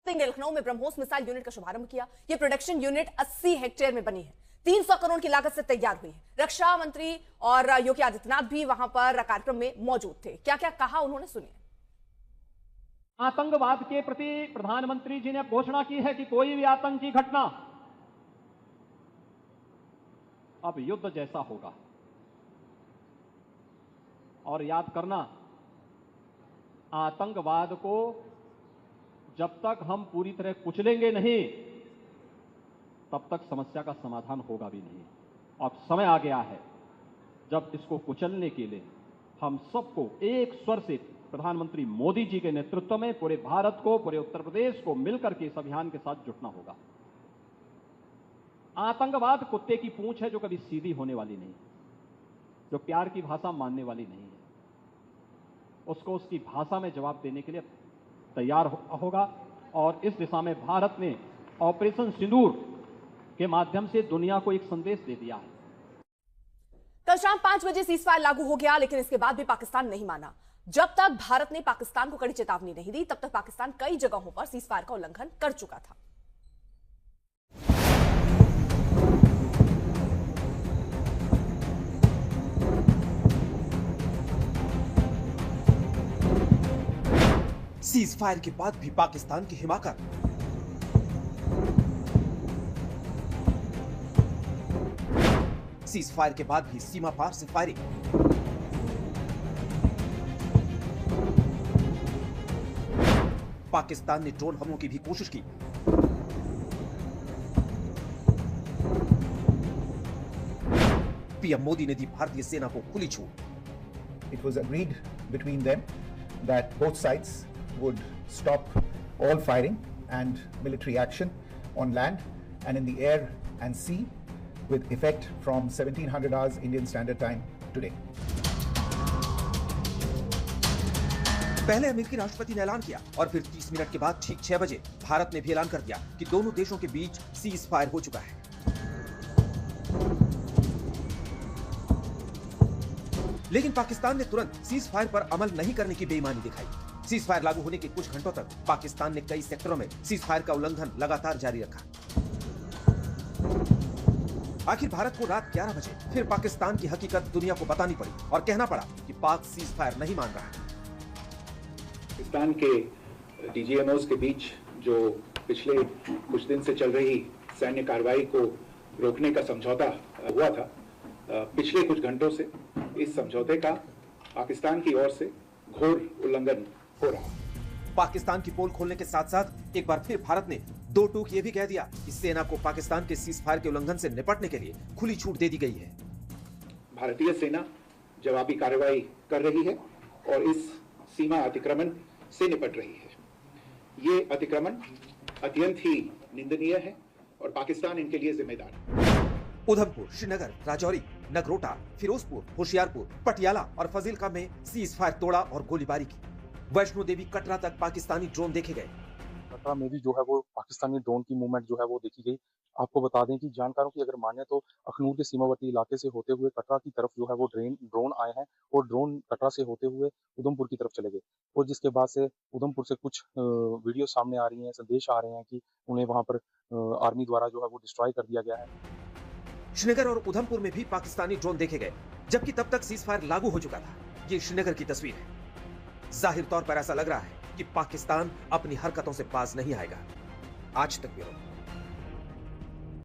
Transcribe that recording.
सिंह ने लखनऊ में BrahMos missile unit का शुभारंभ किया। यह प्रोडक्शन यूनिट 80 हेक्टेयर में बनी है, 300 करोड़ की लागत से तैयार हुई है। रक्षा मंत्री और योगी आदित्यनाथ भी वहां पर कार्यक्रम में मौजूद थे। क्या क्या कहा उन्होंने, सुनिए। आतंकवाद के प्रति प्रधानमंत्री जी ने घोषणा की है कि कोई भी आतंकी घटना अब युद्ध जैसा होगा। और याद करना, आतंकवाद को जब तक हम पूरी तरह कुचलेंगे नहीं, तब तक समस्या का समाधान होगा भी नहीं। अब समय आ गया है जब इसको कुचलने के लिए हम सबको एक स्वर से प्रधानमंत्री मोदी जी के नेतृत्व में पूरे भारत को, पूरे उत्तर प्रदेश को मिलकर के इस अभियान के साथ जुटना होगा। आतंकवाद कुत्ते की पूंछ है जो कभी सीधी होने वाली नहीं, जो प्यार की भाषा मानने वाली नहीं है। उसको उसकी भाषा में जवाब देने के लिए तैयार होगा। और इस दिशा में भारत ने ऑपरेशन सिंदूर के माध्यम से दुनिया को एक संदेश दे दिया है। कल शाम 5 बजे सीजफायर लागू हो गया, लेकिन इसके बाद भी पाकिस्तान नहीं माना। जब तक भारत ने पाकिस्तान को कड़ी चेतावनी नहीं दी, तब तक पाकिस्तान कई जगहों पर सीजफायर का उल्लंघन कर चुका था। सीज फायर के बाद भी पाकिस्तान की हिमाकत। सीज फायर के बाद भी सीमा पार से फायरिंग। पाकिस्तान ने ड्रोन हमलों की भी कोशिश की। पीएम मोदी ने दी भारतीय सेना को खुली छूट। It was agreed between them that both sides would stop all firing and military action on land and in the air and sea with effect from 1700 hours Indian Standard Time today. पहले अमेरिकी राष्ट्रपति ने ऐलान किया और फिर 30 minute के बाद ठीक 6 बजे भारत ने भी ऐलान कर दिया कि दोनों देशों के बीच सीज फायर हो चुका है। लेकिन पाकिस्तान ने तुरंत सीज फायर पर अमल नहीं करने की बेईमानी दिखाई। सीज फायर लागू होने के कुछ घंटों तक पाकिस्तान ने कई सेक्टरों में सीज फायर का उल्लंघन लगातार जारी रखा। आखिर भारत को रात 11 बजे फिर पाकिस्तान की हकीकत दुनिया को बतानी पड़ी और कहना पड़ा कि पाक सीज फायर नहीं मान रहा है। पाकिस्तान के डीजीएमओस के बीच जो पिछले कुछ दिन से चल रही सैन्य कार्रवाई को रोकने का समझौता हुआ था, पिछले कुछ घंटों से इस समझौते का पाकिस्तान की ओर से घोर उल्लंघन हो रहा। पाकिस्तान की पोल खोलने के साथ साथ एक बार फिर भारत ने दो टूक ये भी कह दिया कि सेना को पाकिस्तान के सीज फायर के उल्लंघन से निपटने के लिए खुली छूट दे दी गई है। भारतीय सेना जवाबी कार्रवाई कर रही है और इस सीमा अतिक्रमण से निपट रही है। ये अतिक्रमण अत्यंत ही निंदनीय है और पाकिस्तान इनके लिए जिम्मेदार है। उधमपुर, श्रीनगर, राजौरी, नगरोटा, फिरोजपुर, होशियारपुर, पटियाला और फजीलका में सीज फायर तोड़ा और गोलीबारी की। वैष्णो देवी, कटरा तक पाकिस्तानी ड्रोन देखे गए। कटरा में भी जो है वो पाकिस्तानी ड्रोन की मूवमेंट जो है वो देखी गई। आपको बता दें कि जानकारों की अगर माने तो अखनूर के सीमावर्ती इलाके से होते हुए कटरा की तरफ जो है वो ड्रोन आए हैं और ड्रोन कटरा से होते हुए उधमपुर की तरफ चले गए। और जिसके बाद से उधमपुर से कुछ वीडियो सामने आ रही हैं, संदेश आ रहे हैं कि उन्हें वहां पर आर्मी द्वारा जो है वो डिस्ट्रॉय कर दिया गया है। श्रीनगर और उधमपुर में भी पाकिस्तानी ड्रोन देखे गए, जबकि तब तक सीज फायर लागू हो चुका था। ये श्रीनगर की तस्वीर है। जाहिर तौर पर ऐसा लग रहा है कि पाकिस्तान अपनी हरकतों से बाज नहीं आएगा। आज तक ब्यूरो।